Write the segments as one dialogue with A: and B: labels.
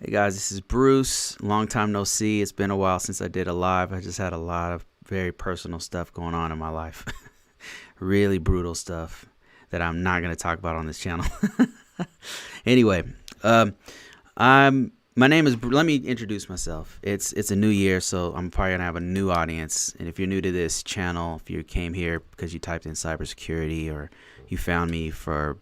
A: Hey guys, this is Bruce. Long time no see. It's been a while since I did a live. I just had a lot of very personal stuff going on in my life. Really brutal stuff that I'm not going to talk about on this channel. Anyway, my name is, let me introduce myself. It's a new year, so I'm probably going to have a new audience. And if you're new to this channel, if you came here because you typed in cybersecurity or you found me for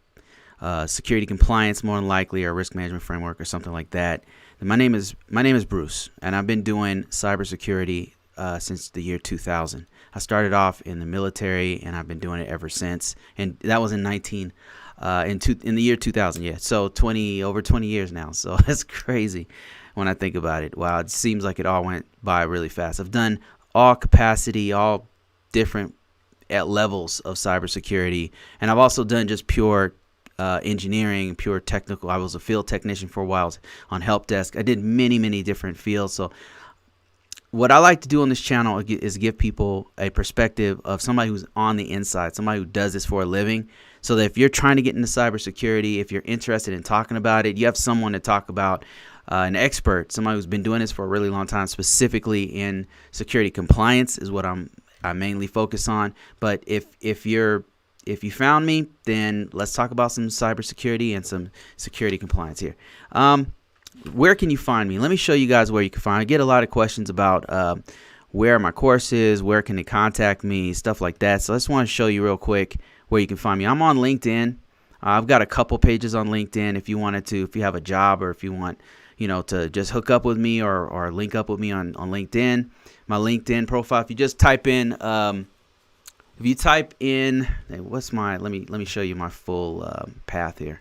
A: security compliance more than likely, or risk management framework or something like that. And my name is Bruce, and I've been doing cybersecurity since the year 2000. I started off in the military, and I've been doing it ever since. And that was in the year 2000. Yeah, so over 20 years now. So that's crazy when I think about it. Wow, it seems like it all went by really fast. I've done all capacity, all different at levels of cybersecurity, and I've also done just pure engineering, pure technical. I was a field technician for a while on help desk. I did many different fields. So what I like to do on this channel is give people a perspective of somebody who's on the inside, somebody who does this for a living, so that if you're trying to get into cybersecurity, if you're interested in talking about it, you have someone to talk about, an expert, somebody who's been doing this for a really long time, specifically in security compliance is what I mainly focus on. But if you found me, then let's talk about some cybersecurity and some security compliance here. Where can you find me? Let me show you guys where you can find me. I get a lot of questions about where are my courses, where can they contact me, stuff like that. So I just want to show you real quick where you can find me. I'm on LinkedIn. I've got a couple pages on LinkedIn if you have a job, or if you want, to just hook up with me or link up with me on LinkedIn. My LinkedIn profile, if you just type in let me show you my full path here.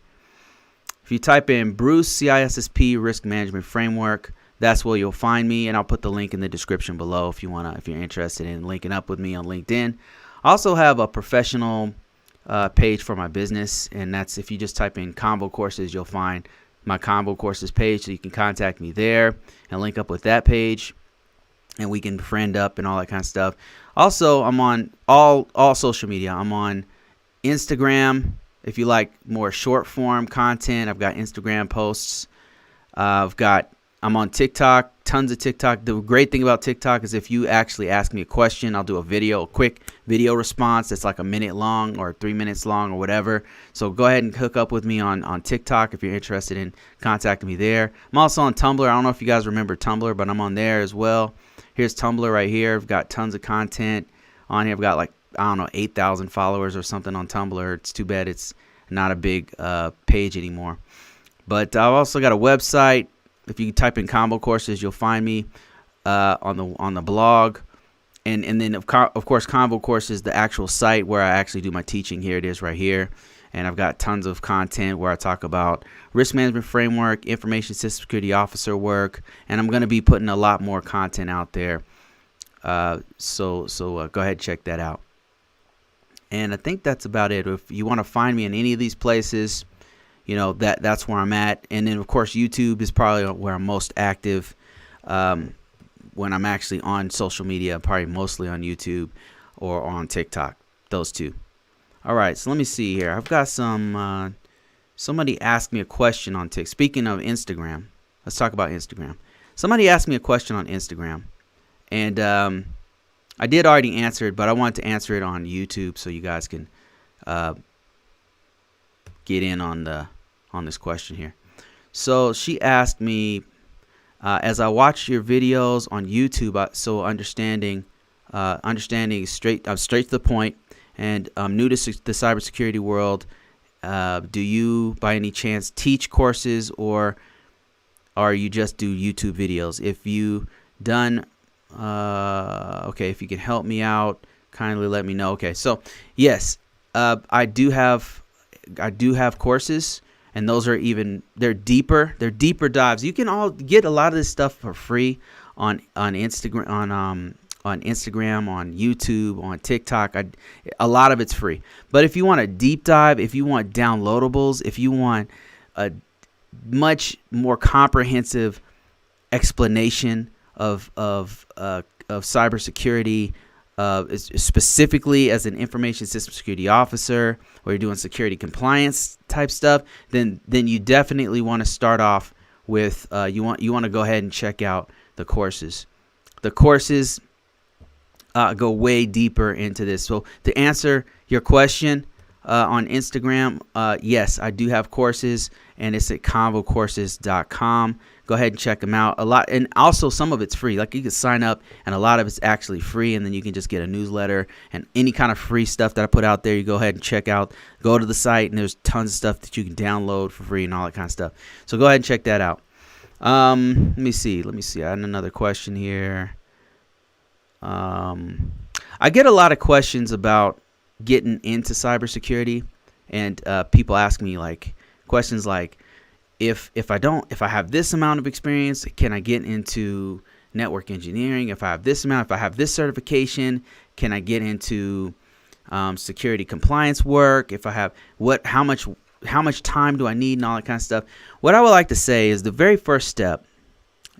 A: If you type in Bruce CISSP Risk Management Framework, that's where you'll find me, and I'll put the link in the description below if you're interested in linking up with me on LinkedIn. I also have a professional page for my business, and that's if you just type in ConvoCourses, you'll find my ConvoCourses page, so you can contact me there and link up with that page, and we can friend up and all that kind of stuff. Also, I'm on all social media. I'm on Instagram. If you like more short form content, I've got Instagram posts. I'm on TikTok, tons of TikTok. The great thing about TikTok is if you actually ask me a question, I'll do a quick video response that's like a minute long or 3 minutes long or whatever. So go ahead and hook up with me on TikTok if you're interested in contacting me there. I'm also on Tumblr. I don't know if you guys remember Tumblr, but I'm on there as well. Here's Tumblr right here. I've got tons of content on here. I've got 8,000 followers or something on Tumblr. It's too bad it's not a big page anymore. But I've also got a website. If you type in ConvoCourses, you'll find me on the blog. And then, of course, ConvoCourses, the actual site where I actually do my teaching. Here it is right here. And I've got tons of content where I talk about risk management framework, information system security officer work, and I'm going to be putting a lot more content out there. So go ahead and check that out. And I think that's about it. If you want to find me in any of these places, that's where I'm at. And then, of course, YouTube is probably where I'm most active when I'm actually on social media, probably mostly on YouTube or on TikTok, those two. All right, so let me see here. I've got somebody asked me a question on TikTok. Speaking of Instagram, let's talk about Instagram. Somebody asked me a question on Instagram, and I did already answer it, but I wanted to answer it on YouTube so you guys can get in on this question here. So she asked me, as I watch your videos on YouTube, so understanding straight to the point, and I'm new to the cybersecurity world. Do you, by any chance, teach courses, or you just do YouTube videos? If you done, okay, if you can help me out, kindly let me know. Okay, so yes, I do have courses, and those are they're deeper dives. You can all get a lot of this stuff for free on Instagram, on Instagram, on YouTube, on TikTok. A lot of it's free. But if you want a deep dive, if you want downloadables, if you want a much more comprehensive explanation of cybersecurity, specifically as an information system security officer, or you're doing security compliance type stuff, then you definitely want to start off with you want to go ahead and check out the courses. The courses go way deeper into this. So to answer your question on Instagram, yes, I do have courses, and it's at ConvoCourses.com. Go ahead and check them out. A lot, and also some of it's free. Like you can sign up, and a lot of it's actually free, and then you can just get a newsletter and any kind of free stuff that I put out there. You go ahead and check out. Go to the site, and there's tons of stuff that you can download for free and all that kind of stuff. So go ahead and check that out. Let me see. I had another question here. I get a lot of questions about getting into cybersecurity, and people ask me like questions like, if I have this amount of experience, can I get into network engineering? If I have this certification, can I get into security compliance work? If I have how much time do I need, and all that kind of stuff? What I would like to say is the very first step,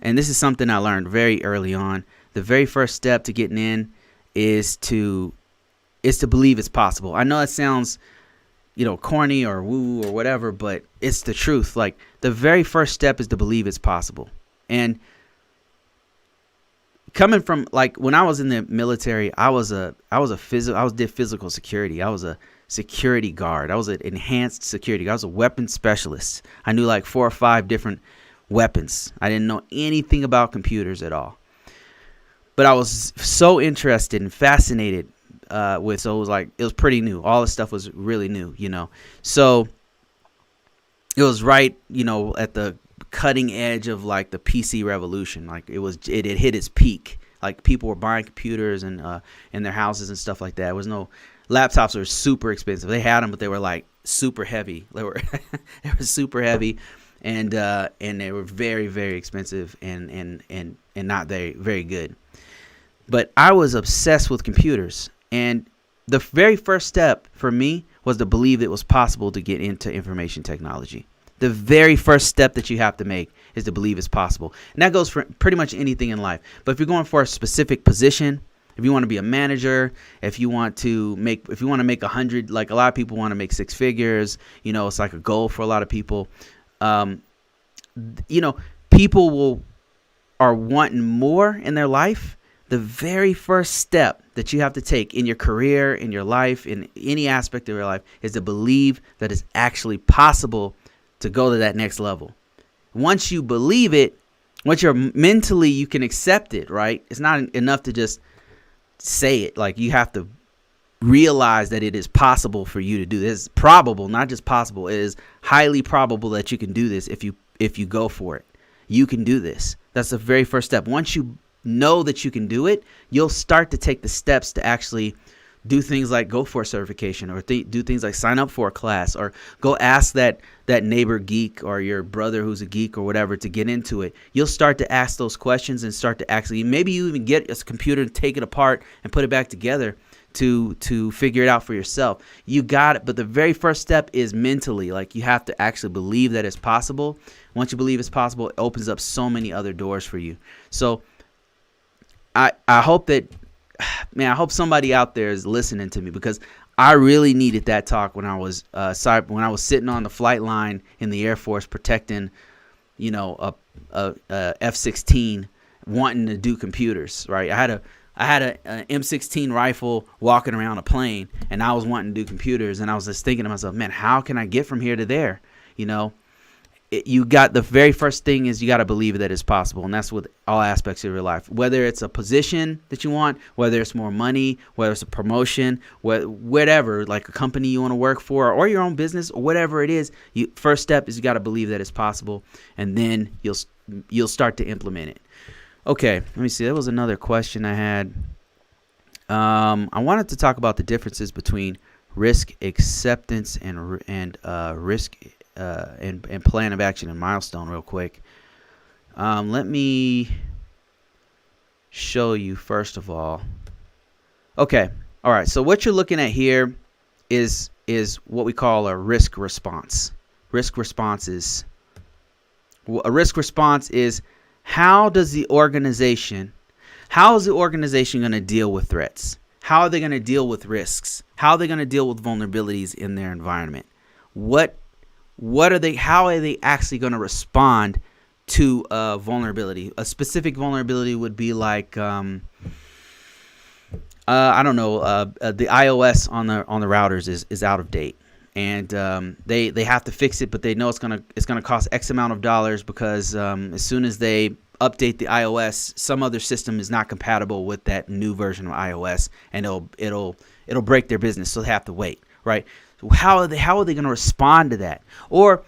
A: and this is something I learned very early on, the very first step to getting in is to believe it's possible. I know it sounds, corny or woo or whatever, but it's the truth. Like the very first step is to believe it's possible. And coming from like when I was in the military, I did physical security. I was a security guard. I was an enhanced security. I was a weapons specialist. I knew like 4 or 5 different weapons. I didn't know anything about computers at all. But I was so interested and fascinated so it was pretty new. All this stuff was really new, So it was right, at the cutting edge of like the PC revolution. Like it had hit its peak. Like people were buying computers and in their houses and stuff like that. There was no laptops were super expensive. They had them, but they were like super heavy. They were super heavy, and they were very, very expensive and not very, very good. But I was obsessed with computers, and the very first step for me was to believe it was possible to get into information technology. The very first step that you have to make is to believe it's possible. And that goes for pretty much anything in life. But if you're going for a specific position, if you want to be a manager, if you want to make 100, like a lot of people want to make 6 figures, it's like a goal for a lot of people. People are wanting more in their life. The very first step that you have to take in your career, in your life, in any aspect of your life is to believe that it's actually possible to go to that next level. Once you believe it, once you're mentally, you can accept it, right? It's not enough to just say it. Like you have to realize that it is possible for you to do this. It's probable, not just possible. It is highly probable that you can do this if you go for it. You can do this. That's the very first step. Once you know that you can do it, you'll start to take the steps to actually do things like go for a certification, or do things like sign up for a class, or go ask that neighbor geek or your brother who's a geek or whatever to get into it. You'll start to ask those questions and start to actually, maybe you even get a computer and take it apart and put it back together to figure it out for yourself. You got it. But the very first step is mentally, like you have to actually believe that it's possible. Once you believe it's possible, it opens up so many other doors for you. So I hope that, man, I hope somebody out there is listening to me, because I really needed that talk when I was sitting on the flight line in the Air Force protecting, a F-16, wanting to do computers. Right? I had a M16 rifle walking around a plane, and I was wanting to do computers, and I was just thinking to myself, man, how can I get from here to there? You got the very first thing is you got to believe that it's possible. And that's with all aspects of your life, whether it's a position that you want, whether it's more money, whether it's a promotion, whatever, like a company you want to work for, or your own business, or whatever it is. First step is you got to believe that it's possible, and then you'll start to implement it. Okay, let me see. There was another question I had. I wanted to talk about the differences between risk acceptance and risk and plan of action and milestone real quick. Let me show you first of all. Okay. All right. So what you're looking at here is what we call a risk response. A risk response is how is the organization going to deal with threats? How are they going to deal with risks? How are they going to deal with vulnerabilities in their environment? How are they actually going to respond to a vulnerability. A specific vulnerability would be like, I don't know, the iOS on the routers is out of date, and they have to fix it, but they know it's gonna cost X amount of dollars because as soon as they update the iOS, some other system is not compatible with that new version of iOS, and it'll break their business, so they have to wait, right? So how are they going to respond to that? Or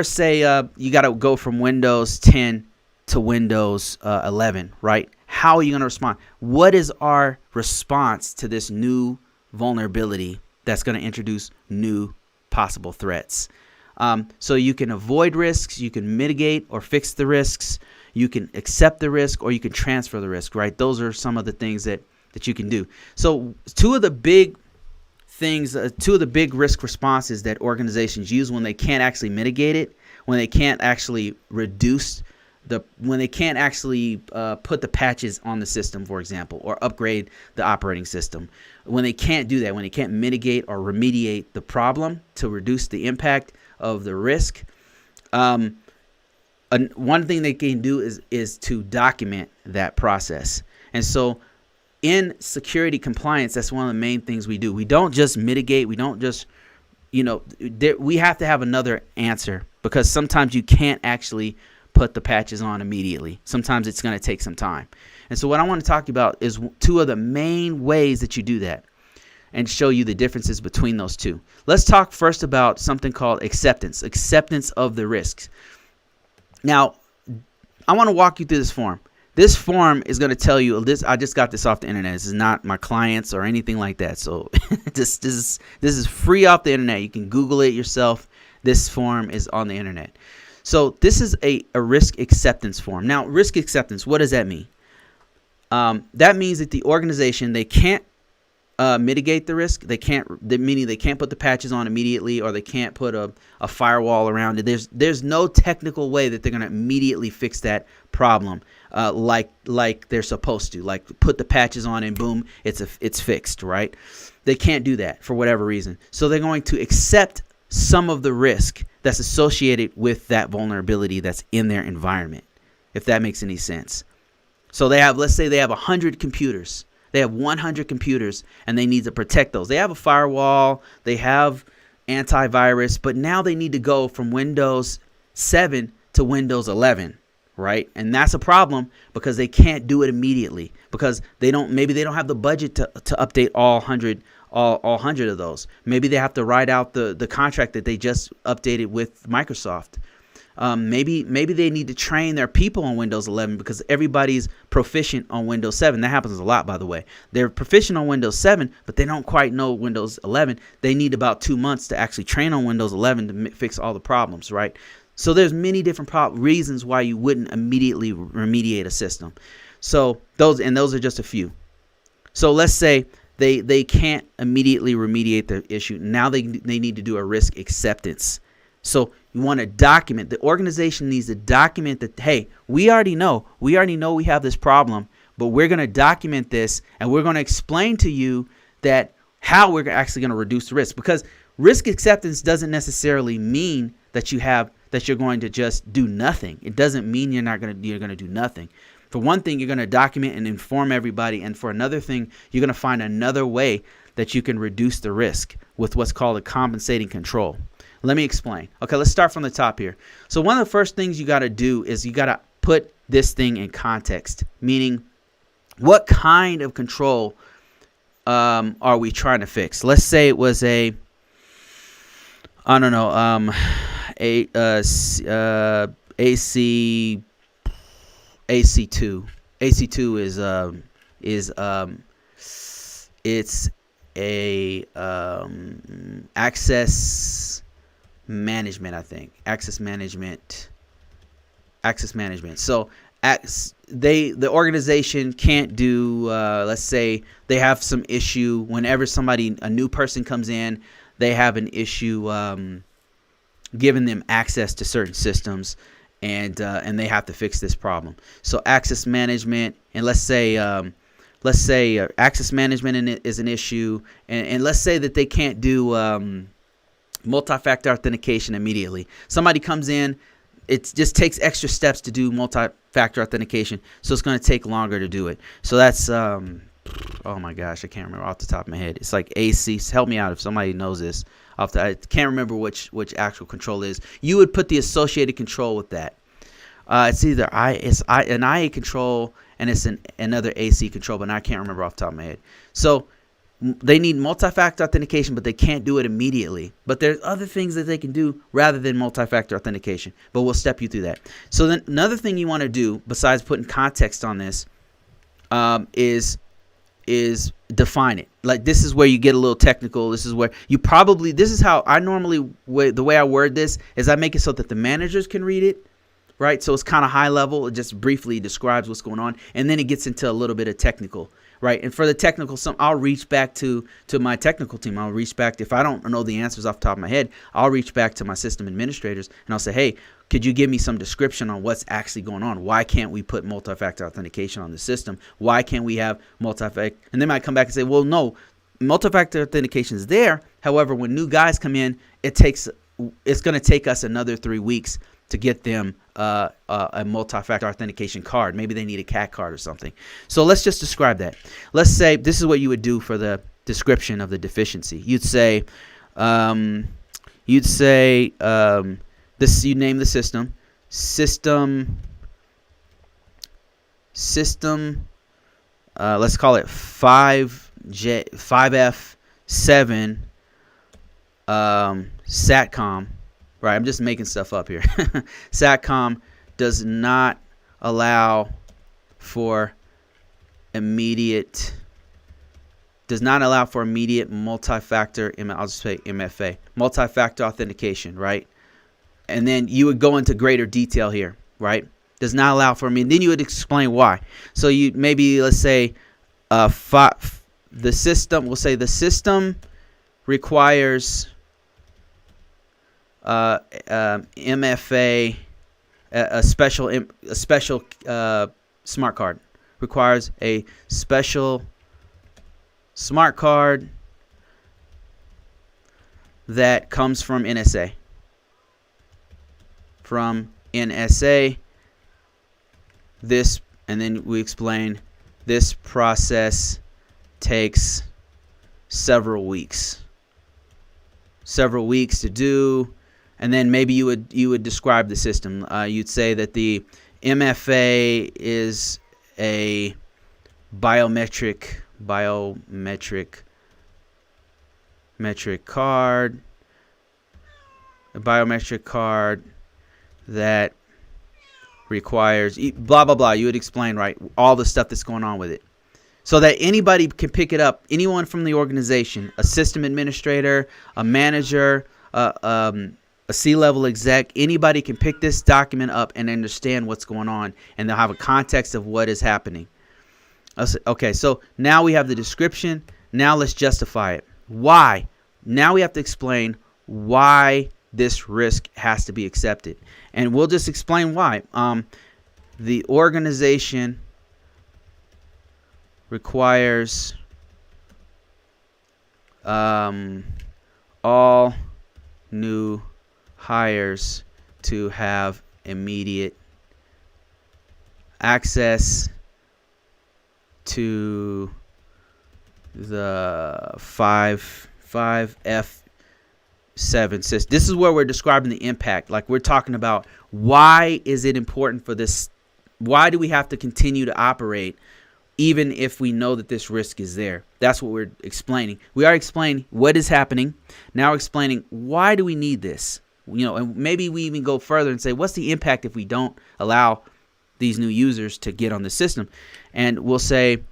A: say you got to go from Windows 10 to Windows 11, right? How are you going to respond? What is our response to this new vulnerability that's going to introduce new possible threats? So you can avoid risks, you can mitigate or fix the risks, you can accept the risk, or you can transfer the risk, right? Those are some of the things that you can do. So two of the big risk responses that organizations use when they can't actually mitigate it, when they can't actually when they can't actually put the patches on the system, for example, or upgrade the operating system. When they can't do that, when they can't mitigate or remediate the problem to reduce the impact of the risk, one thing they can do is to document that process. And so in security compliance, that's one of the main things we do. We don't just mitigate. We don't just, we have to have another answer, because sometimes you can't actually put the patches on immediately. Sometimes it's going to take some time. And so what I want to talk about is two of the main ways that you do that and show you the differences between those two. Let's talk first about something called acceptance of the risks. Now, I want to walk you through this form. This form is going to tell you this. I just got this off the internet. This is not my clients or anything like that. So this is free off the internet. You can Google it yourself. This form is on the internet. So this is a risk acceptance form. Now, risk acceptance, what does that mean? That means that the organization, they can't mitigate the risk. Meaning they can't put the patches on immediately, or they can't put a firewall around it. There's no technical way that they're going to immediately fix that problem like they're supposed to. Like put the patches on and boom, it's fixed, right? They can't do that for whatever reason. So they're going to accept some of the risk that's associated with that vulnerability that's in their environment, if that makes any sense. So let's say they have 100 computers. They have 100 computers, and they need to protect those. They have a firewall, they have antivirus, but now they need to go from Windows 7 to Windows 11, right? And that's a problem because they can't do it immediately, because maybe they don't have the budget to update all 100 of those. Maybe they have to write out the contract that they just updated with Microsoft. Maybe they need to train their people on Windows 11 because everybody's proficient on Windows 7. That happens a lot, by the way. They're proficient on Windows 7, but they don't quite know Windows 11. They need about 2 months to actually train on Windows 11 to fix all the problems, right? So there's many different reasons why you wouldn't immediately remediate a system. So those are just a few. So let's say they can't immediately remediate the issue. Now they need to do a risk acceptance. So you want to document. The organization needs to document that, hey, we already know we have this problem, but we're going to document this, and we're going to explain to you that how we're actually going to reduce the risk. Because risk acceptance doesn't necessarily mean that you're going to just do nothing. It doesn't mean you're going to do nothing. For one thing, you're going to document and inform everybody, and for another thing, you're going to find another way that you can reduce the risk with what's called a compensating control. Let me explain. Okay, let's start from the top here. So one of the first things you got to do is you got to put this thing in context, meaning what kind of control are we trying to fix? Let's say it was AC2. AC2 it's a access management, I think. Access management. So the organization can't do, let's say they have some issue whenever a new person comes in, they have an issue giving them access to certain systems, and they have to fix this problem. So access management, and let's say access management is an issue, and let's say that they can't do multi-factor authentication immediately. Somebody comes in, it just takes extra steps to do multi-factor authentication, so it's going to take longer to do it. So that's oh my gosh, I can't remember off the top of my head. It's like AC. Help me out if somebody knows this. I can't remember which actual control is. You would put the associated control with that. It's either an IA control and it's another AC control, but I can't remember off the top of my head. So they need multi-factor authentication, but they can't do it immediately. But there's other things that they can do rather than multi-factor authentication. But we'll step you through that. So then another thing you want to do, besides putting context on this, is define it. Like, this is where you get a little technical. This is where this is how I normally, the way I word this is I make it so that the managers can read it. Right, so it's kind of high level. It just briefly describes what's going on, and then it gets into a little bit of technical, right? And for the technical, I'll reach back to my technical team. I'll reach back if I don't know the answers off the top of my head. I'll reach back to my system administrators and I'll say, hey, could you give me some description on what's actually going on? Why can't we put multi-factor authentication on the system? Why can't we have multi-factor? And they might come back and say, well, no, multi-factor authentication is there. However, when new guys come in, it's going to take us another 3 weeks to get them a multi-factor authentication card. Maybe they need a CAT card or something. So let's just describe that. Let's say this is what you would do for the description of the deficiency. You'd say this. You name the system. Let's call it 5F7 SATCOM. Right, I'm just making stuff up here. SATCOM does not allow for immediate multi-factor. I'll just say MFA, multi-factor authentication, right? And then you would go into greater detail here, right? Does not allow for me. Then you would explain why. So you maybe let's say the system requires MFA, a special smart card, requires a special smart card that comes from NSA. This, and then we explain this process takes several weeks to do. And then maybe you would describe the system. You'd say that the MFA is a biometric card, that requires blah blah blah. You would explain, right, all the stuff that's going on with it, so that anybody can pick it up. Anyone from the organization, a system administrator, a manager, a C-level exec, anybody can pick this document up and understand what's going on, and they'll have a context of what is happening. Okay, so now we have the description. Now let's justify it. Why? Now we have to explain why this risk has to be accepted. And we'll just explain why. The organization requires all new hires to have immediate access to the 5F7 system. This is where we're describing the impact. Like, we're talking about why is it important for this? Why do we have to continue to operate even if we know that this risk is there? That's what we're explaining. We are explaining what is happening. Now we're explaining why do we need this? And maybe we even go further and say, what's the impact if we don't allow these new users to get on the system? And we'll say,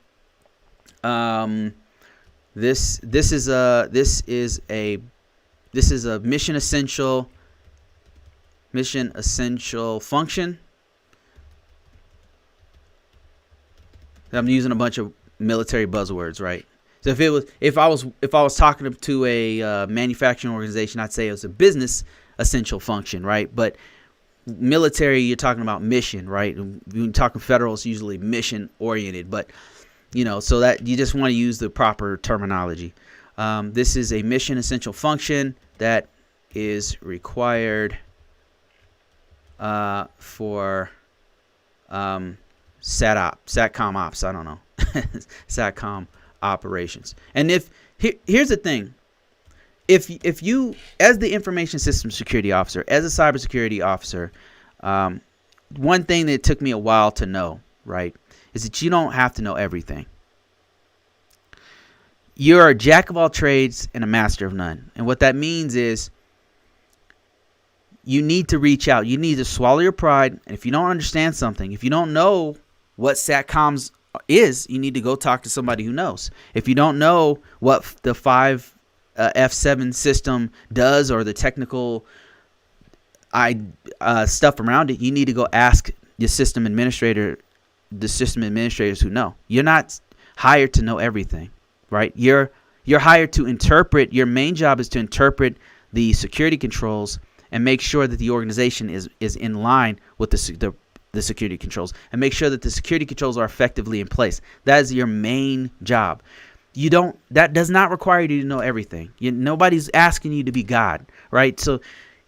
A: this is a mission essential function. I'm using a bunch of military buzzwords, right? So if I was talking to a manufacturing organization, I'd say it was a business essential function, right? But military, you're talking about mission, right? When you're talking federal, it's usually mission oriented, but so that you just want to use the proper terminology. This is a mission essential function that is required for SATCOM ops. I don't know. SATCOM operations. And here's the thing. If you, as the information system security officer, as a cybersecurity officer, one thing that took me a while to know, right, is that you don't have to know everything. You're a jack of all trades and a master of none. And what that means is you need to reach out. You need to swallow your pride. And if you don't understand something, if you don't know what SATCOMs is, you need to go talk to somebody who knows. If you don't know what the 5F7 system does or the technical stuff around it, you need to go ask the system administrators who know. You're not hired to know everything, right? You're hired to interpret. Your main job is to interpret the security controls and make sure that the organization is in line with the security controls, and make sure that the security controls are effectively in place. That is your main job. That does not require you to know everything. Nobody's asking you to be God, right? So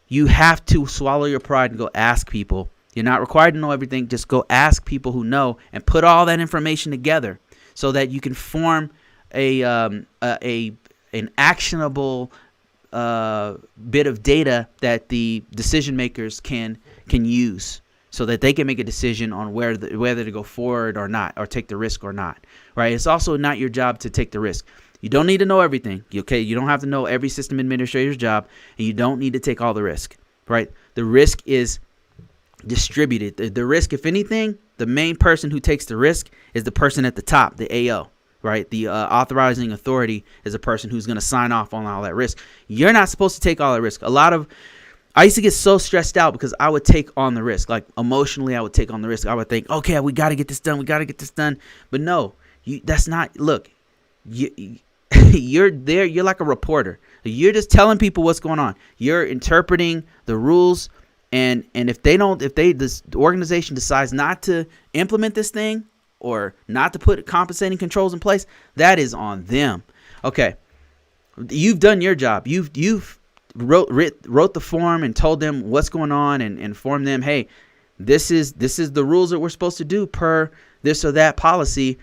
A: you have to swallow your pride and go ask people. You're not required to know everything. Just go ask people who know and put all that information together so that you can form an actionable bit of data that the decision makers can use, so that they can make a decision on whether to go forward or not, or take the risk or not, right? It's also not your job to take the risk. You don't need to know everything, okay? You don't have to know every system administrator's job, and you don't need to take all the risk, right? The risk is distributed. The risk, if anything, the main person who takes the risk is the person at the top, the AO, right? The authorizing authority is a person who's going to sign off on all that risk. You're not supposed to take all that risk. I used to get so stressed out because I would take on the risk. Like emotionally, I would take on the risk. I would think, okay, we got to get this done. We got to get this done. But no, that's not, look, you're there. You're like a reporter. You're just telling people what's going on. You're interpreting the rules. And if this organization decides not to implement this thing or not to put compensating controls in place, that is on them. Okay. You've done your job. You've wrote the form and told them what's going on and informed them, hey, this is the rules that we're supposed to do per this or that policy.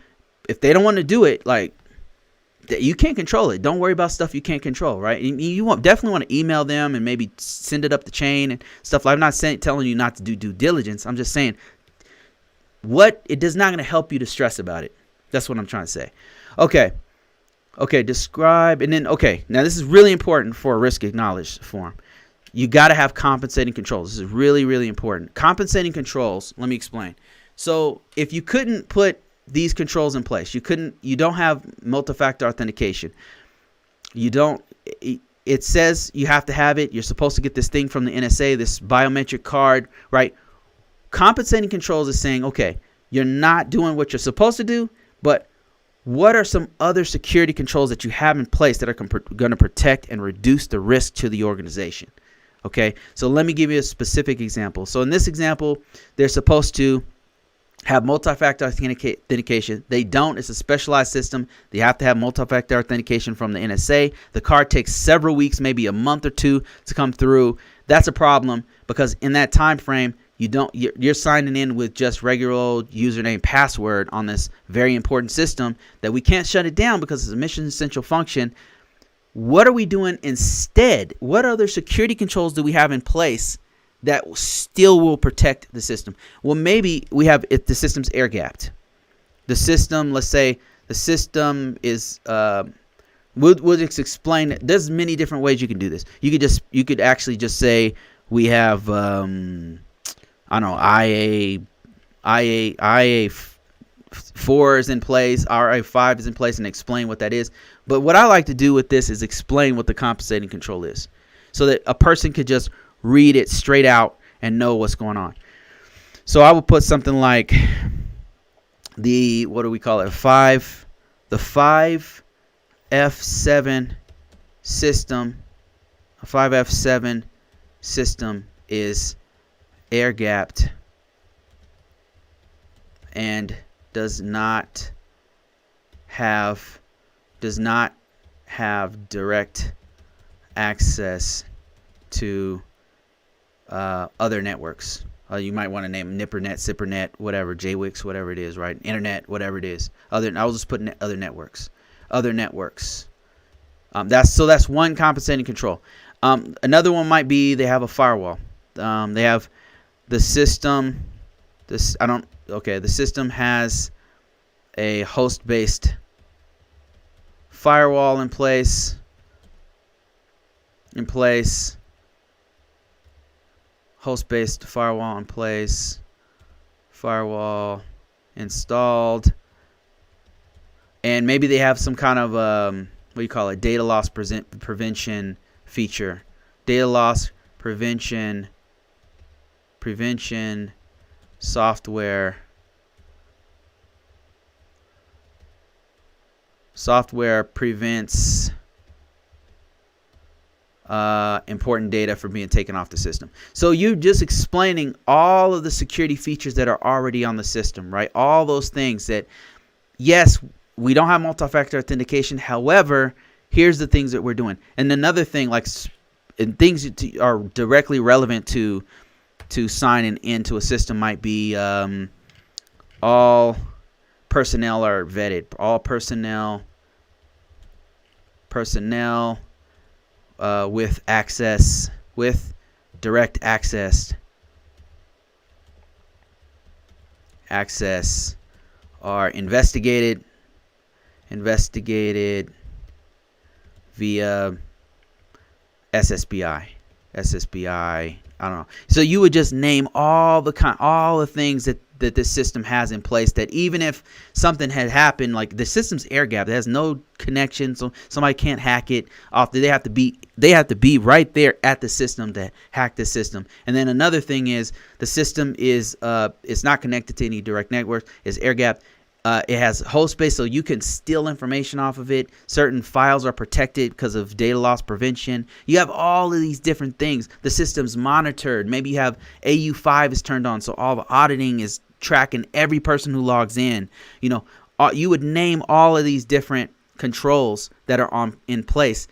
A: If they don't want to do it, like, you can't control it. Don't worry about stuff you can't control, right? You definitely want to email them and maybe send it up the chain and stuff. Like, I'm not telling you not to do due diligence. I'm just saying it does not going to help you to stress about it. That's what I'm trying to say. Okay, describe, and then, okay, now this is really important for a risk acknowledged form. You got to have compensating controls. This is really, really important. Compensating controls, let me explain. So if you couldn't put these controls in place, you don't have multi-factor authentication. It says you have to have it. You're supposed to get this thing from the NSA, this biometric card, right? Compensating controls is saying, okay, you're not doing what you're supposed to do, but what are some other security controls that you have in place that are going to protect and reduce the risk to the organization? Okay, so let me give you a specific example. So in this example, they're supposed to have multi-factor authentication. They don't. It's a specialized system. They have to have multi-factor authentication from the NSA. The card takes several weeks, maybe a month or two to come through. That's a problem because in that time frame, you're signing in with just regular old username password on this very important system that we can't shut it down because it's a mission essential function. What are we doing instead? What other security controls do we have in place that still will protect the system? Well, maybe we have, if the system's air gapped. The system, let's say the system is, we'll just explain it. There's many different ways you can do this. You could actually just say we have, I don't know, IA4 is in place, RA5 is in place, and explain what that is. But what I like to do with this is explain what the compensating control is, so that a person could just read it straight out and know what's going on. So I would put something like the 5F7 system. A 5F7 system is air gapped and does not have direct access to other networks. You might want to name Nippernet, Sippernet, whatever, JWix, whatever it is, right? Internet, whatever it is. I'll just put other networks. Other networks. That's one compensating control. Another one might be they have a firewall. They have the system. The system has a host-based firewall in place. Host-based firewall in place. Firewall installed. And maybe they have some kind of data loss prevention feature. Data loss prevention software prevents important data from being taken off the system. So you're just explaining all of the security features that are already on the system, right? All those things that, yes, we don't have multi-factor authentication. However, here's the things that we're doing. And another thing, and things that are directly relevant to signing into a system might be all personnel are vetted. All personnel with direct access are investigated via SSBI. I don't know. So you would just name all the things that this system has in place, that even if something had happened, like the system's air gap, it has no connection, so somebody can't hack it off. They have to be right there at the system to hack the system. And then another thing is the system is it's not connected to any direct network. It's air gap. It has host space, so you can steal information off of it. Certain files are protected because of data loss prevention. You have all of these different things. The system's monitored. Maybe you have AU5 is turned on, so all the auditing is tracking every person who logs in. You would name all of these different controls that are in place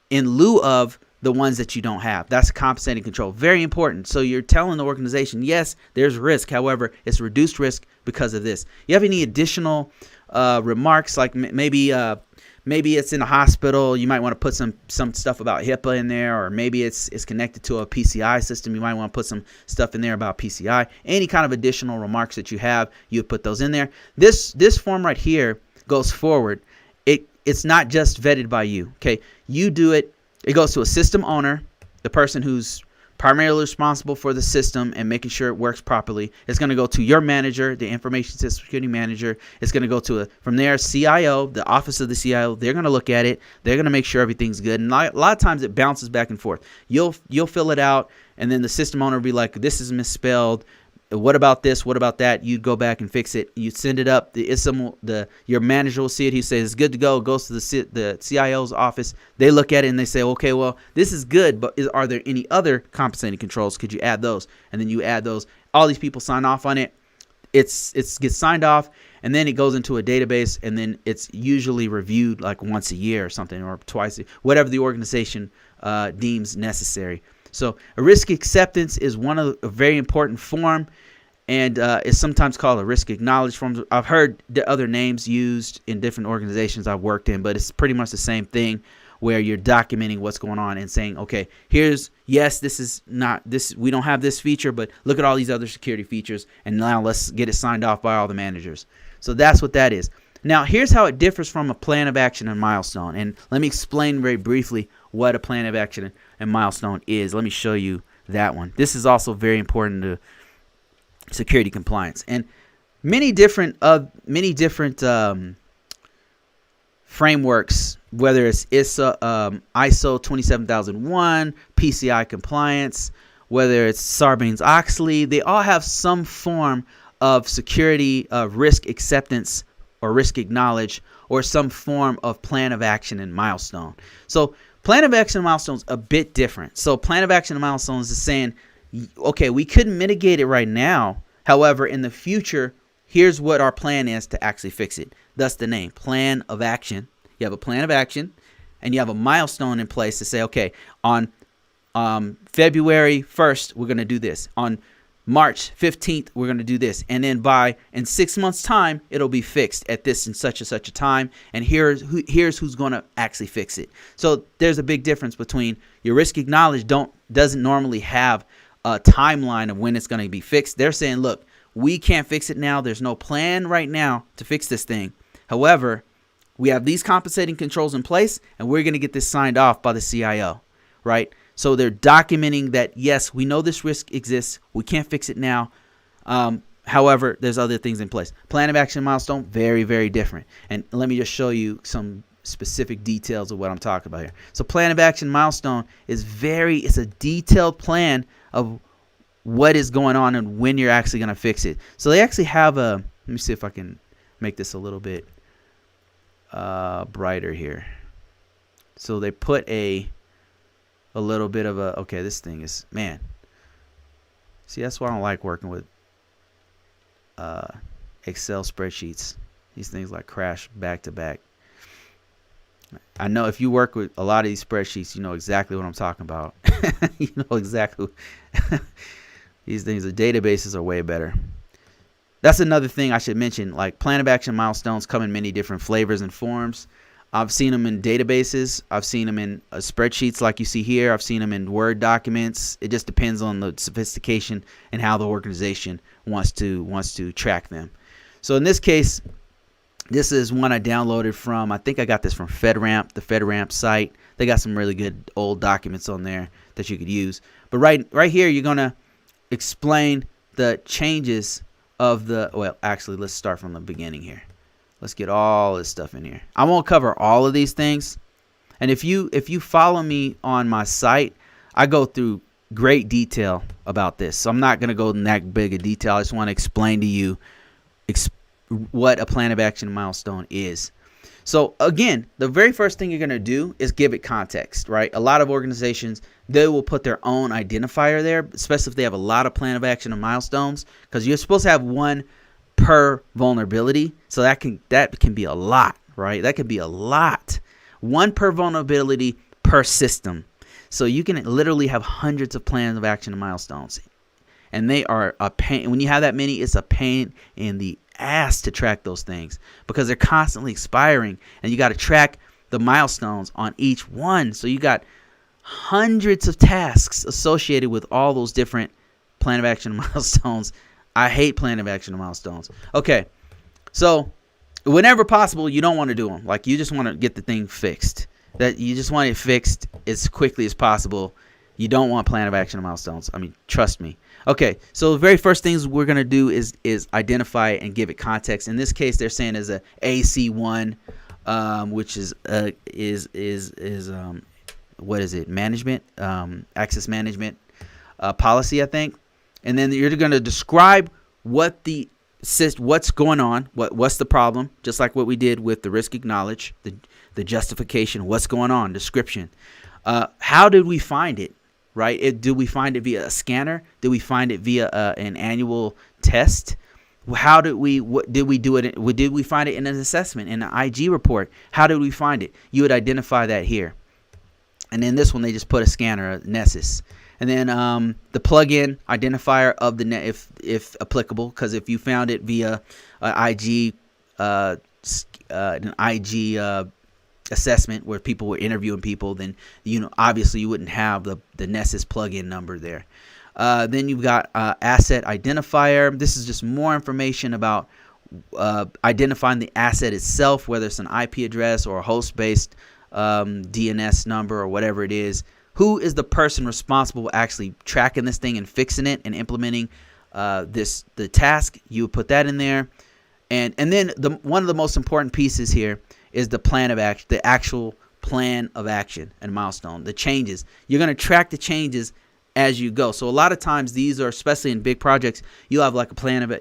A: in lieu of the ones that you don't have. That's a compensating control. Very important. So you're telling the organization, yes, there's risk. However, it's reduced risk because of this. You have any additional remarks? Like maybe it's in a hospital. You might want to put some stuff about HIPAA in there, or maybe it's connected to a PCI system. You might want to put some stuff in there about PCI. Any kind of additional remarks that you have, you would put those in there. This form right here goes forward. It's not just vetted by you. Okay, you do it. It goes to a system owner, the person who's primarily responsible for the system and making sure it works properly. It's going to go to your manager, the information system security manager. It's going to go to from there, CIO, the office of the CIO. They're going to look at it. They're going to make sure everything's good. And a lot of times it bounces back and forth. You'll fill it out, and then the system owner will be like, this is misspelled. What about this? What about that? You'd go back and fix it. You send it up. Your manager will see it. He says it's good to go. It goes to the CIO's office. They look at it and they say, okay, well, this is good, but are there any other compensating controls? Could you add those? And then you add those. All these people sign off on it. It gets signed off, and then it goes into a database, and then it's usually reviewed like once a year or something, or twice, whatever the organization deems necessary. So a risk acceptance is a very important form, and it's sometimes called a risk acknowledged form. I've heard the other names used in different organizations I've worked in, but it's pretty much the same thing, where you're documenting what's going on and saying, okay, this is not this. We don't have this feature, but look at all these other security features, and now let's get it signed off by all the managers. So that's what that is. Now, here's how it differs from a plan of action and milestone. And let me explain very briefly what a plan of action and milestone is. Let me show you that one. This is also very important to security compliance. And many different frameworks, whether it's ISO 27001, PCI compliance, whether it's Sarbanes-Oxley, they all have some form of security risk acceptance or risk acknowledge, or some form of plan of action and milestone. So plan of action and milestone is a bit different. So plan of action and milestones is saying, okay, we couldn't mitigate it right now. However, in the future, here's what our plan is to actually fix it. Thus the name, plan of action. You have a plan of action, and you have a milestone in place to say, okay, on February 1st, we're going to do this. On March 15th, we're going to do this. And then in 6 months time, it'll be fixed at this and such a time. And here's who's going to actually fix it. So there's a big difference between your risk acknowledged doesn't normally have a timeline of when it's going to be fixed. They're saying, look, we can't fix it now. There's no plan right now to fix this thing. However, we have these compensating controls in place, and we're going to get this signed off by the CIO, right? So they're documenting that, yes, we know this risk exists. We can't fix it now. However, there's other things in place. Plan of action milestone, very, very different. And let me just show you some specific details of what I'm talking about here. So plan of action milestone is it's a detailed plan of what is going on and when you're actually going to fix it. So they actually have let me see if I can make this a little bit brighter here. So they put a little bit of okay, this thing is, man. See, that's why I don't like working with Excel spreadsheets. These things like crash back to back. I know if you work with a lot of these spreadsheets, you know exactly what I'm talking about. You know exactly. These things, the databases are way better. That's another thing I should mention. Like plan of action milestones come in many different flavors and forms. I've seen them in databases. I've seen them in spreadsheets like you see here. I've seen them in Word documents. It just depends on the sophistication and how the organization wants to track them. So in this case, this is one I downloaded from, I think I got this from FedRAMP, the FedRAMP site. They got some really good old documents on there that you could use. But right here, you're going to explain the changes of actually, let's start from the beginning here. Let's get all this stuff in here. I won't cover all of these things. And if you follow me on my site, I go through great detail about this. So I'm not going to go in that big a detail. I just want to explain to you what a plan of action milestone is. So again, the very first thing you're going to do is give it context, right? A lot of organizations, they will put their own identifier there, especially if they have a lot of plan of action and milestones, because you're supposed to have one per vulnerability. So that can be a lot, right? That could be a lot. One per vulnerability per system. So you can literally have hundreds of plans of action and milestones. And they are a pain. When you have that many, it's a pain in the ass to track those things because they're constantly expiring, and you got to track the milestones on each one. So you got hundreds of tasks associated with all those different plan of action and milestones. I hate plan of action and milestones. Okay, so whenever possible, you don't want to do them. Like, you just want to get the thing fixed. That you just want it fixed as quickly as possible. You don't want plan of action and milestones. I mean, trust me. Okay, so the very first things we're gonna do is identify and give it context. In this case, they're saying is a AC1, which is what is it? Management, access management policy, I think. And then you're gonna describe what's going on, what's the problem, just like what we did with the risk acknowledge, the justification, what's going on, description. How did we find it? Right? Did we find it via a scanner? Did we find it via an annual test? How did we do it? Did we find it in an assessment, in an IG report? How did we find it? You would identify that here. And then this one, they just put a scanner, a Nessus. And then the plugin identifier of the if applicable, because if you found it via an IG assessment where people were interviewing people, then obviously you wouldn't have the Nessus plugin number there. Then you've got asset identifier. This is just more information about identifying the asset itself, whether it's an IP address or a host-based DNS number or whatever it is. Who is the person responsible for actually tracking this thing and fixing it and implementing the task? You would put that in there. And then one of the most important pieces here is the plan of action, the actual plan of action and milestone, the changes. You're going to track the changes as you go. So a lot of times these are, especially in big projects, you'll have like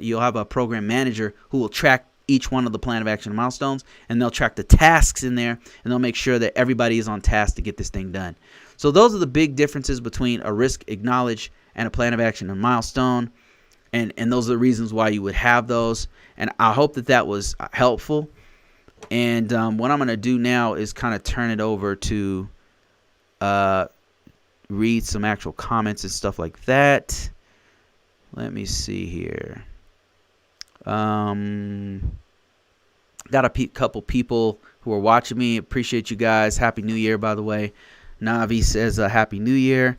A: you'll have a program manager who will track each one of the plan of action and milestones, and they'll track the tasks in there, and they'll make sure that everybody is on task to get this thing done. So those are the big differences between a risk acknowledge and a plan of action and milestone. And those are the reasons why you would have those. And I hope that was helpful. And what I'm going to do now is kind of turn it over to read some actual comments and stuff like that. Let me see here. Got a couple people who are watching me. Appreciate you guys. Happy New Year, by the way. Navi says Happy New Year.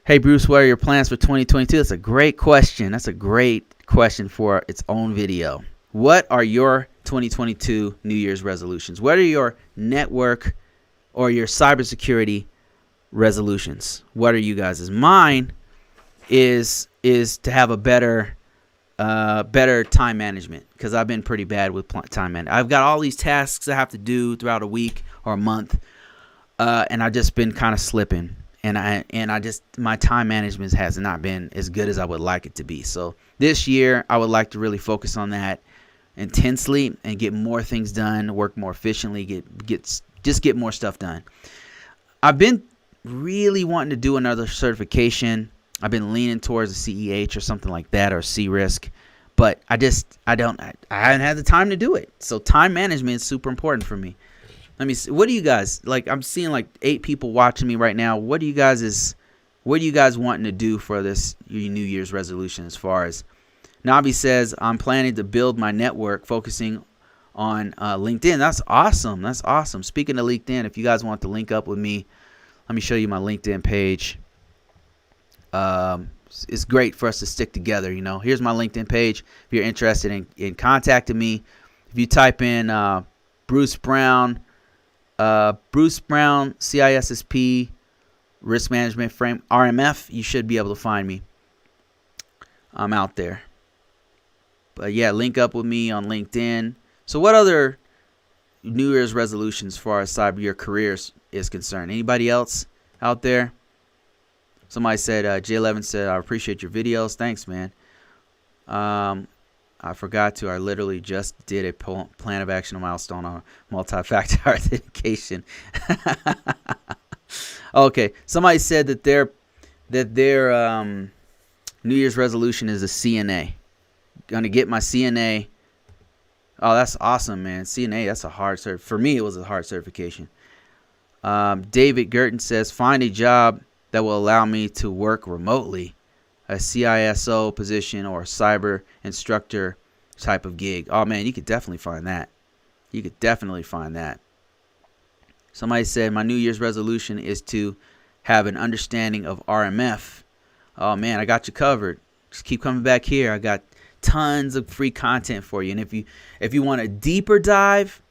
A: Hey, Bruce, what are your plans for 2022? That's a great question. That's a great question for its own video. What are your 2022 New Year's resolutions? What are your network or your cybersecurity resolutions? What are you guys'? Mine is to have a better time management, because I've been pretty bad with time management. I've got all these tasks I have to do throughout a week or a month, and I've just been kind of slipping. And I just, my time management has not been as good as I would like it to be. So this year, I would like to really focus on that intensely and get more things done, work more efficiently, get more stuff done. I've been really wanting to do another certification. I've been leaning towards a CEH or something like that, or C-Risk, but I haven't had the time to do it. So time management is super important for me. Let me see. What do you guys like? I'm seeing like 8 people watching me right now. What are you guys wanting to do for this New Year's resolution? As far as Nabi says, I'm planning to build my network, focusing on LinkedIn. That's awesome. That's awesome. Speaking of LinkedIn, if you guys want to link up with me, let me show you my LinkedIn page. It's great for us to stick together. You know, here's my LinkedIn page. If you're interested in contacting me, if you type in Bruce Brown, CISSP, Risk Management Frame, RMF, you should be able to find me. I'm out there. But yeah, link up with me on LinkedIn. So what other New Year's resolutions as far as your careers is concerned? Anybody else out there? Somebody said, J11 said, I appreciate your videos. Thanks, man. I forgot to. I literally just did a plan of action milestone on multi-factor authentication. Okay. Somebody said that their New Year's resolution is a CNA. Gonna get my CNA. Oh, that's awesome, man. CNA, that's a hard cert. For me, it was a hard certification. David Gerton says, find a job that will allow me to work remotely. A CISO position or a cyber instructor type of gig. Oh, man, you could definitely find that. You could definitely find that. Somebody said, my New Year's resolution is to have an understanding of RMF. Oh, man, I got you covered. Just keep coming back here. I got tons of free content for you. And if you want a deeper dive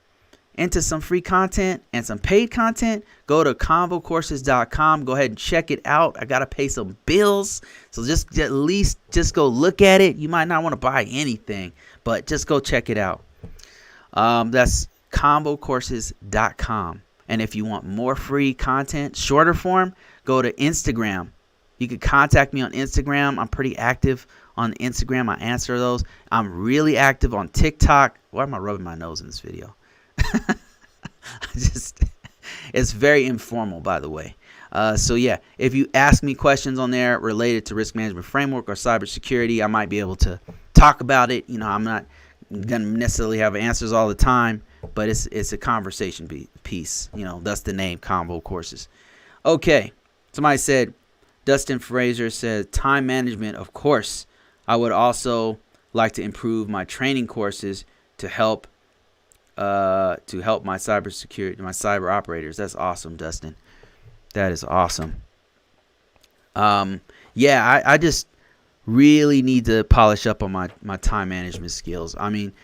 A: into some free content and some paid content, go to ConvoCourses.com. Go ahead and check it out. I got to pay some bills. So just at least go look at it. You might not want to buy anything, but just go check it out. That's ConvoCourses.com. And if you want more free content, shorter form, go to Instagram. You can contact me on Instagram. I'm pretty active on Instagram. I answer those. I'm really active on TikTok. Why am I rubbing my nose in this video? It's very informal, by the way. So yeah, if you ask me questions on there related to risk management framework or cybersecurity, I might be able to talk about it. You know, I'm not gonna necessarily have answers all the time, but it's a conversation piece. You know, that's the name, ConvoCourses. Okay, somebody said, Dustin Fraser said, time management, of course. I would also like to improve my training courses to help my cybersecurity, my cyber operators. That's awesome, Dustin. That is awesome. Yeah, I just really need to polish up on my time management skills. I mean,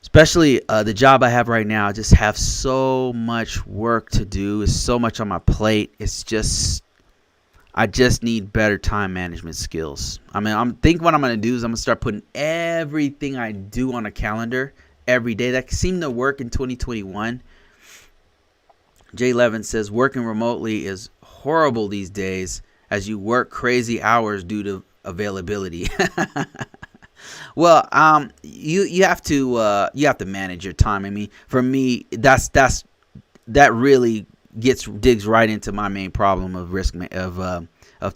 A: especially the job I have right now, I just have so much work to do. It's so much on my plate. I just need better time management skills. I mean, I'm thinking what I'm going to do is I'm going to start putting everything I do on a calendar every day. That seemed to work in 2021. J11 says, working remotely is horrible these days as you work crazy hours due to availability. Well, you have to manage your time. I mean, for me, that really digs right into my main problem of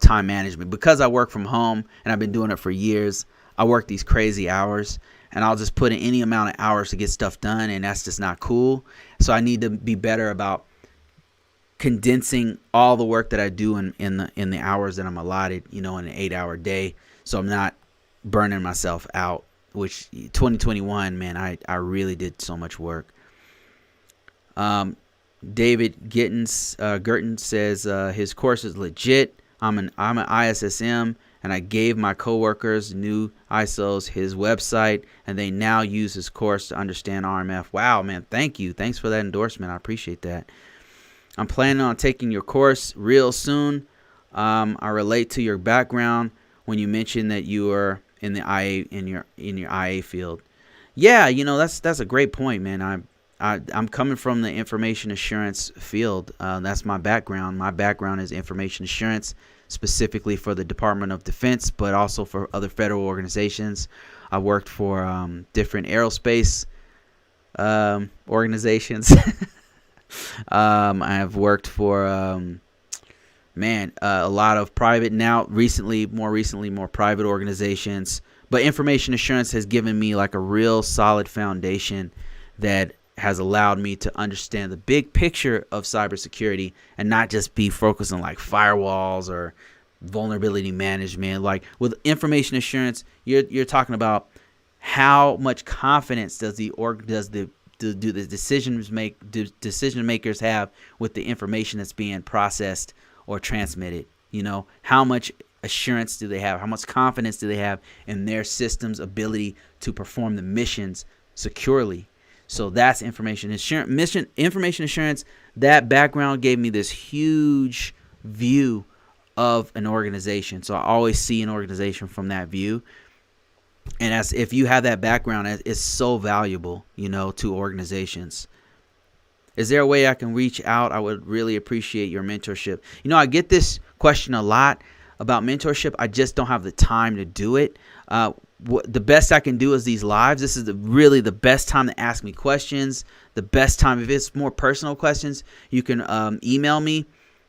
A: time management. Because I work from home and I've been doing it for years, I work these crazy hours and I'll just put in any amount of hours to get stuff done, and that's just not cool. So I need to be better about condensing all the work that I do in the hours that I'm allotted, you know, in an 8-hour day, so I'm not burning myself out. Which 2021, man, I really did so much work. David Girton says his course is legit. I'm an ISSM, and I gave my coworkers new ISOs his website, and they now use his course to understand RMF. Wow, man, thank you. Thanks for that endorsement. I appreciate that. I'm planning on taking your course real soon. I relate to your background when you mentioned that you are in the IA in your IA field. Yeah, that's a great point, man. I'm coming from the information assurance field. That's my background. My background is information assurance, specifically for the Department of Defense, but also for other federal organizations. I worked for different aerospace organizations. I've worked for a lot of private, more recently, more private organizations. But information assurance has given me like a real solid foundation that has allowed me to understand the big picture of cybersecurity and not just be focused on like firewalls or vulnerability management. Like with information assurance, you're talking about how much confidence does the decision makers have with the information that's being processed or transmitted. How much assurance do they have? How much confidence do they have in their system's ability to perform the missions securely? So that's information assurance. That background gave me this huge view of an organization. So I always see an organization from that view. And if you have that background, it's so valuable, to organizations. Is there a way I can reach out? I would really appreciate your mentorship. I get this question a lot about mentorship. I just don't have the time to do it. The best I can do is these lives. This is really the best time to ask me questions. The best time, if it's more personal questions, you can email me.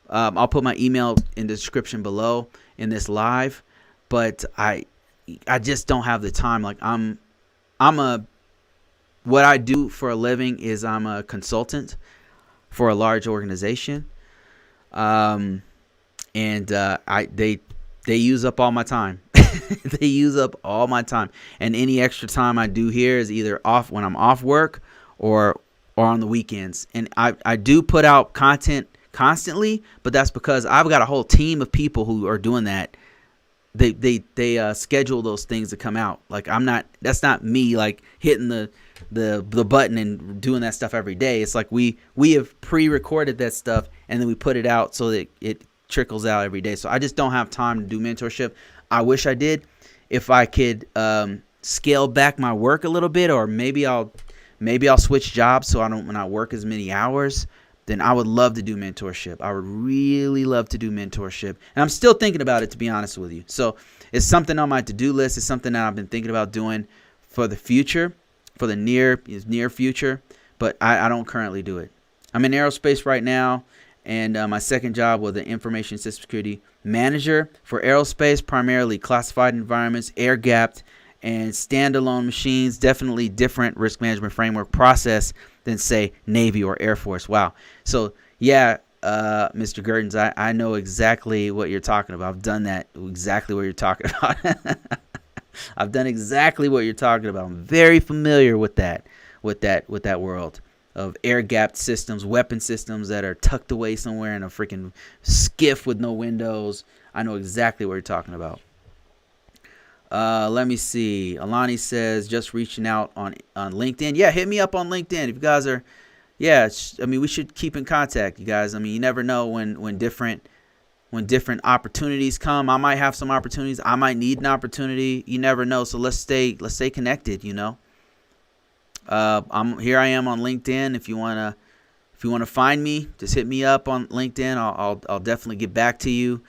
A: I'll put my email in the description below in this live. But I just don't have the time. Like what I do for a living is I'm a consultant for a large organization. And they use up all my time. They use up all my time, and any extra time I do here is either off when I'm off work or on the weekends. And I do put out content constantly, but that's because I've got a whole team of people who are doing that. They schedule those things to come out. Like that's not me like hitting the button and doing that stuff every day. It's like we have pre-recorded that stuff and then we put it out so that it trickles out every day. So I just don't have time to do mentorship. I wish I did. If I could scale back my work a little bit, or maybe I'll switch jobs so I don't not work as many hours, then I would love to do mentorship. I would really love to do mentorship. And I'm still thinking about it, to be honest with you. So it's something on my to-do list. It's something that I've been thinking about doing for the future, for the near future, but I don't currently do it. I'm in aerospace right now, and my second job was an information system security manager for aerospace, primarily classified environments, air-gapped, and standalone machines. Definitely different risk management framework process than, say, Navy or Air Force. Wow. So, yeah, Mr. Gertens, I know exactly what you're talking about. I've done that, exactly what you're talking about. I've done exactly what you're talking about. I'm very familiar with that world of air-gapped systems, weapon systems that are tucked away somewhere in a freaking skiff with no windows. I know exactly what you're talking about. Let me see. Alani says, just reaching out on LinkedIn. Yeah, hit me up on LinkedIn. If you guys are, we should keep in contact, you guys. You never know when different opportunities come. I might have some opportunities. I might need an opportunity. You never know. So let's stay connected, I am on LinkedIn. If you wanna find me, just hit me up on LinkedIn. I'll definitely get back to you.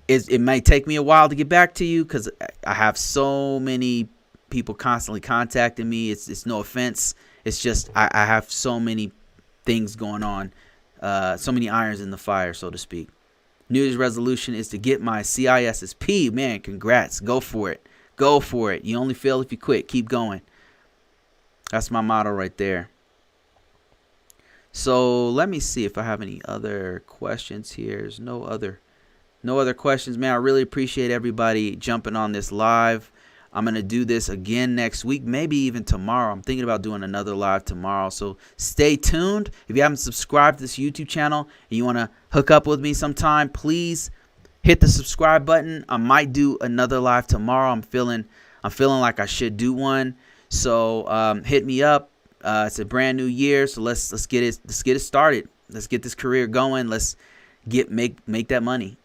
A: It might take me a while to get back to you because I have so many people constantly contacting me. It's no offense. It's just I have so many things going on, so many irons in the fire, so to speak. New Year's resolution is to get my CISSP. Man, congrats. Go for it. You only fail if you quit. Keep going. That's my motto right there. So let me see if I have any other questions here. There's no other No other questions, man. I really appreciate everybody jumping on this live. I'm going to do this again next week, maybe even tomorrow. I'm thinking about doing another live tomorrow. So stay tuned. If you haven't subscribed to this YouTube channel and you want to hook up with me sometime, please hit the subscribe button. I might do another live tomorrow. I'm feeling like I should do one. So hit me up. It's a brand new year, so let's get it started. Let's get this career going. Let's make that money.